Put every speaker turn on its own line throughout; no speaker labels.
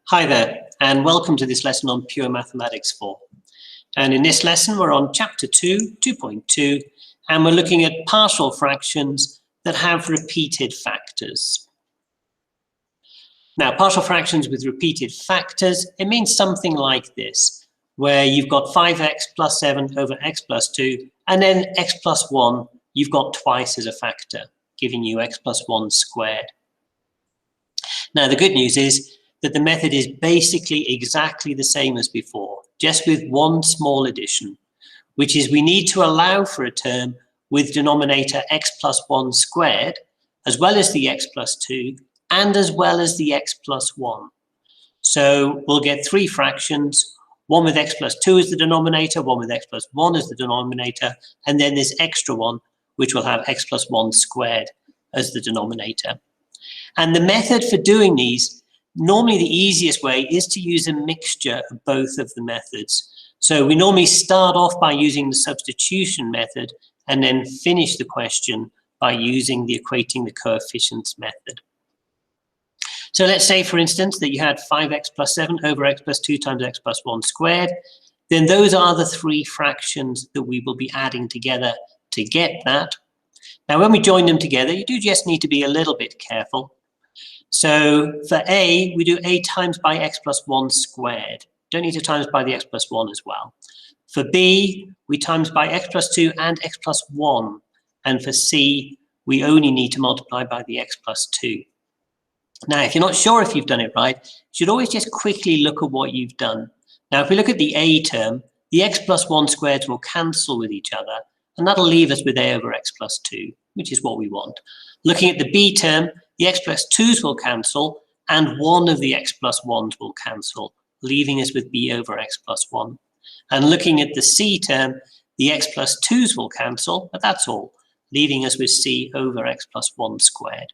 Hi there, and welcome to this lesson on Pure Mathematics 4. And in this lesson, we're on Chapter 2, 2.2, and we're looking at partial fractions that have repeated factors. Now, partial fractions with repeated factors, it means something like this, where you've got 5x plus 7 over x plus 2, and then x plus 1, you've got twice as a factor, giving you x plus 1 squared. Now, the good news is that the method is basically exactly the same as before, just with one small addition, which is we need to allow for a term with denominator x plus 1 squared, as well as the x plus 2, and as well as the x plus 1. So we'll get three fractions, one with x plus 2 as the denominator, one with x plus 1 as the denominator, and then this extra one, which will have x plus 1 squared as the denominator. And the method for doing these, normally the easiest way is to use a mixture of both of the methods. So we normally start off by using the substitution method and then finish the question by using the equating the coefficients method. So let's say, for instance, that you had 5x plus 7 over x plus 2 times x plus 1 squared. Then those are the three fractions that we will be adding together to get that. Now, when we join them together, you do just need to be a little bit careful. So for a, we do a times by x plus 1 squared. Don't need to times by the x plus 1 as well. For b, we times by x plus 2 and x plus 1. And for c, we only need to multiply by the x plus 2. Now, if you're not sure if you've done it right, you should always just quickly look at what you've done. Now, if we look at the a term, the x plus 1 squareds will cancel with each other, and that'll leave us with a over x plus 2, which is what we want. Looking at the b term, the x plus 2's will cancel, and one of the x plus 1's will cancel, leaving us with b over x plus 1. And looking at the c term, the x plus 2's will cancel, but that's all, leaving us with c over x plus 1 squared.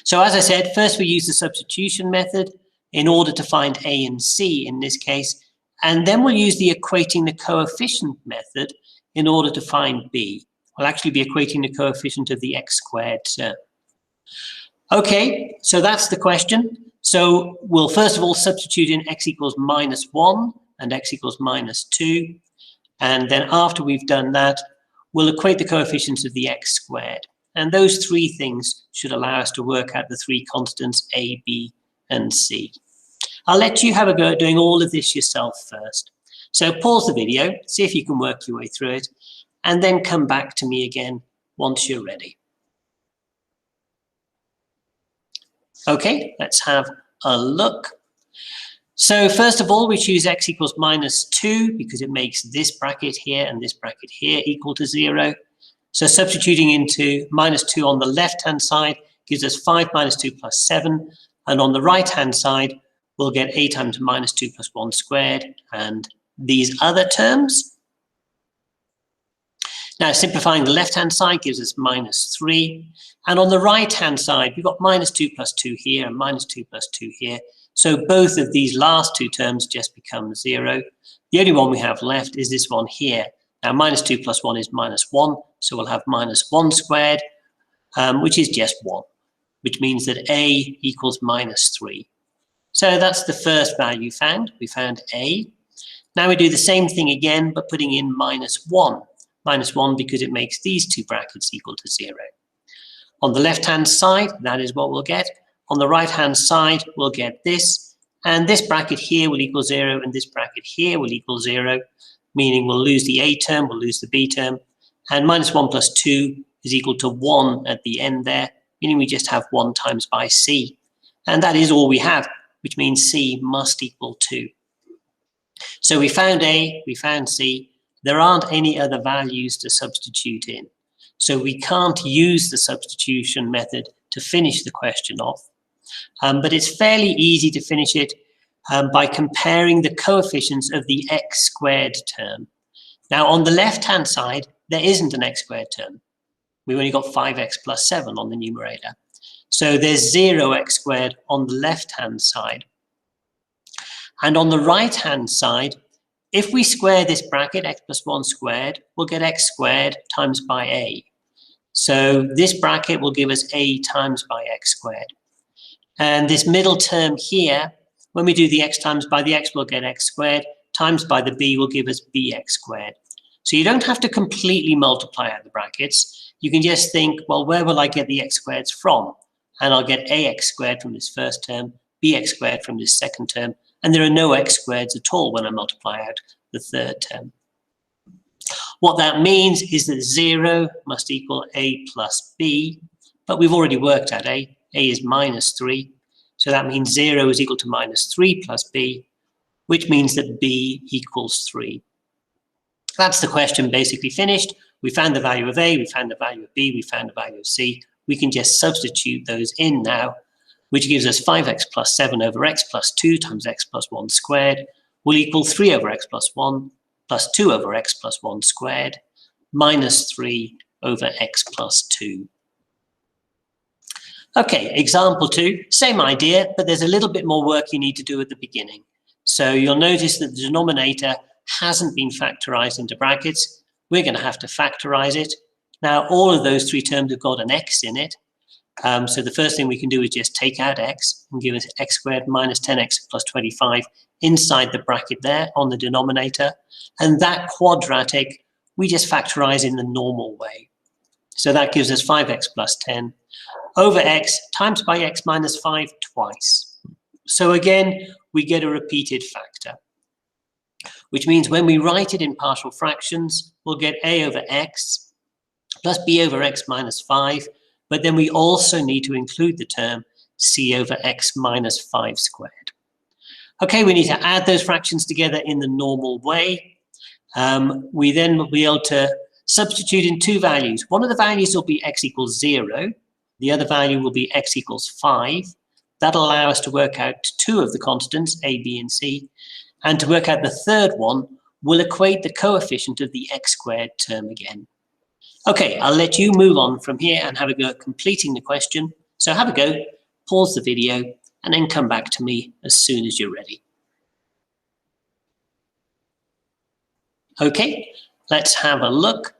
So as I said, first we use the substitution method in order to find a and c in this case, and then we'll use the equating the coefficient method in order to find b. We'll actually be equating the coefficient of the x squared term. Okay, so that's the question. So we'll first of all substitute in x equals minus 1 and x equals minus 2. And then after we've done that, we'll equate the coefficients of the x squared. And those three things should allow us to work out the three constants a, b, and c. I'll let you have a go at doing all of this yourself first. So pause the video, see if you can work your way through it, and then come back to me again once you're ready. Okay, let's have a look. So first of all, we choose x equals minus 2 because it makes this bracket here and this bracket here equal to 0. So substituting into minus 2 on the left-hand side gives us 5 minus 2 plus 7. And on the right-hand side, we'll get a times minus 2 plus 1 squared and these other terms. Now, simplifying the left-hand side gives us minus 3. And on the right-hand side, we've got minus 2 plus 2 here and minus 2 plus 2 here. So both of these last two terms just become 0. The only one we have left is this one here. Now, minus 2 plus 1 is minus 1. So we'll have minus 1 squared, which is just 1, which means that a equals minus 3. So that's the first value found. We found a. Now we do the same thing again, but putting in minus 1. Minus 1 because it makes these two brackets equal to 0. On the left-hand side, that is what we'll get. On the right-hand side, we'll get this. And this bracket here will equal 0, and this bracket here will equal 0, meaning we'll lose the a term, we'll lose the b term. And minus 1 plus 2 is equal to 1 at the end there, meaning we just have 1 times by c. And that is all we have, which means c must equal 2. So we found a, we found c. There aren't any other values to substitute in. So we can't use the substitution method to finish the question off. But it's fairly easy to finish it by comparing the coefficients of the x squared term. Now, on the left-hand side, there isn't an x squared term. We've only got 5x plus 7 on the numerator. So there's 0x squared on the left-hand side. And on the right-hand side, if we square this bracket, x plus 1 squared, we'll get x squared times by a. So this bracket will give us a times by x squared. And this middle term here, when we do the x times by the x, we'll get x squared, times by the b will give us bx squared. So you don't have to completely multiply out the brackets. You can just think, well, where will I get the x squareds from? And I'll get ax squared from this first term, bx squared from this second term, and there are no x squareds at all when I multiply out the third term. What that means is that 0 must equal a plus b, but we've already worked out a. A is minus 3, so that means 0 is equal to minus 3 plus b, which means that b equals 3. That's the question basically finished. We found the value of a, we found the value of b, we found the value of c. We can just substitute those in now, which gives us 5x plus 7 over x plus 2 times x plus 1 squared will equal 3 over x plus 1 plus 2 over x plus 1 squared minus 3 over x plus 2. Okay, example 2, same idea, but there's a little bit more work you need to do at the beginning. So you'll notice that the denominator hasn't been factorized into brackets. We're going to have to factorize it. Now, all of those three terms have got an x in it. So the first thing we can do is just take out x and give us x squared minus 10x plus 25 inside the bracket there on the denominator. And that quadratic, we just factorize in the normal way. So that gives us 5x plus 10 over x times by x minus 5 twice. So again, we get a repeated factor, which means when we write it in partial fractions, we'll get a over x plus b over x minus 5, but then we also need to include the term c over x minus 5 squared. Okay, we need to add those fractions together in the normal way. We then will be able to substitute in two values. One of the values will be x equals 0. The other value will be x equals 5. That'll allow us to work out two of the constants, a, b, and c. And to work out the third one, we'll equate the coefficient of the x squared term again. Okay, I'll let you move on from here and have a go at completing the question. So have a go, pause the video, and then come back to me as soon as you're ready. Okay, let's have a look.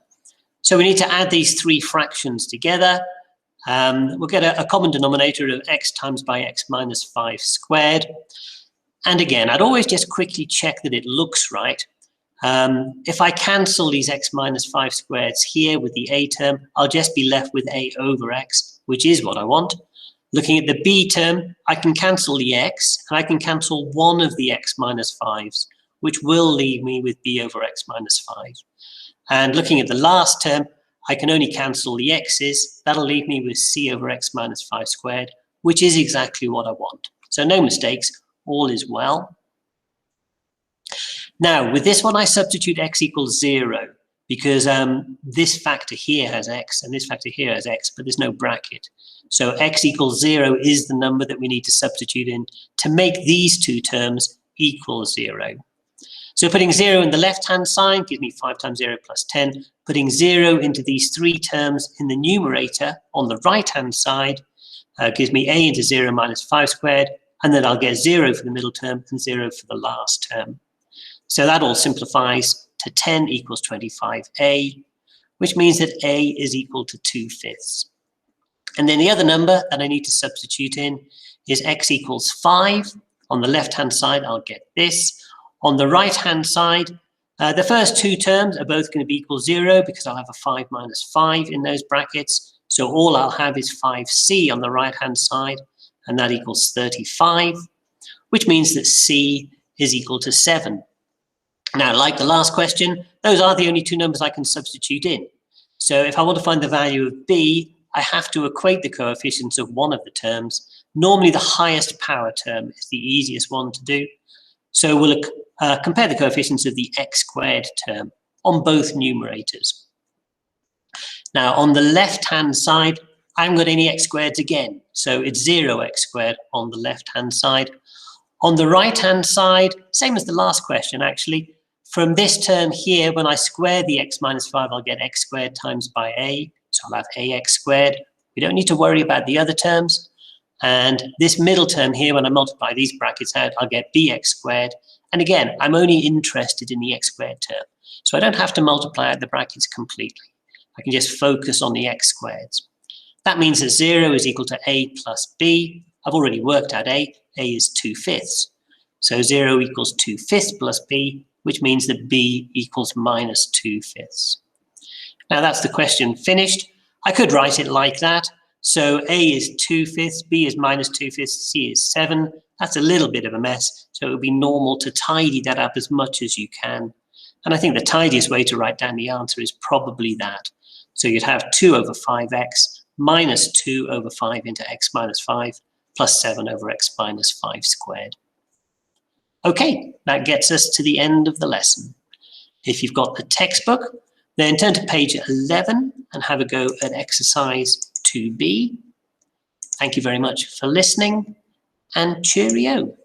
So we need to add these three fractions together. We'll get a common denominator of x times by x minus 5 squared. And again, I'd always just quickly check that it looks right. If I cancel these x minus 5 squareds here with the a term, I'll just be left with a over x, which is what I want. Looking at the b term, I can cancel the x, and I can cancel one of the x minus 5s, which will leave me with b over x minus 5. And looking at the last term, I can only cancel the x's. That'll leave me with c over x minus 5 squared, which is exactly what I want. So no mistakes, all is well. Now, with this one, I substitute x equals 0 because this factor here has x and this factor here has x, but there's no bracket. So x equals 0 is the number that we need to substitute in to make these two terms equal 0. So putting 0 in the left-hand side gives me 5 times 0 plus 10. Putting 0 into these three terms in the numerator on the right-hand side gives me a into 0 minus 5 squared, and then I'll get 0 for the middle term and 0 for the last term. So that all simplifies to 10 equals 25a, which means that a is equal to 2/5. And then the other number that I need to substitute in is x equals 5. On the left-hand side, I'll get this. On the right-hand side, the first two terms are both going to be equal 0 because I'll have a 5 minus 5 in those brackets. So all I'll have is 5c on the right-hand side, and that equals 35, which means that c is equal to 7. Now, like the last question, those are the only two numbers I can substitute in. So if I want to find the value of b, I have to equate the coefficients of one of the terms. Normally, the highest power term is the easiest one to do. So we'll compare the coefficients of the x squared term on both numerators. Now, on the left-hand side, I haven't got any x squareds again. So it's 0x squared on the left-hand side. On the right-hand side, same as the last question, actually. From this term here, when I square the x minus 5, I'll get x squared times by a. So I'll have ax squared. We don't need to worry about the other terms. And this middle term here, when I multiply these brackets out, I'll get bx squared. And again, I'm only interested in the x squared term. So I don't have to multiply out the brackets completely. I can just focus on the x squareds. That means that 0 is equal to a plus b. I've already worked out A. A is 2/5. So 0 equals 2/5 plus B, which means that B equals minus 2/5. Now that's the question finished. I could write it like that. So A is 2/5, B is minus 2/5, C is 7. That's a little bit of a mess. So it would be normal to tidy that up as much as you can. And I think the tidiest way to write down the answer is probably that. So you'd have 2 over 5x minus 2 over 5 into x minus 5 plus 7 over x minus 5 squared. Okay, that gets us to the end of the lesson. If you've got the textbook, then turn to page 11 and have a go at exercise 2b. Thank you very much for listening, and cheerio.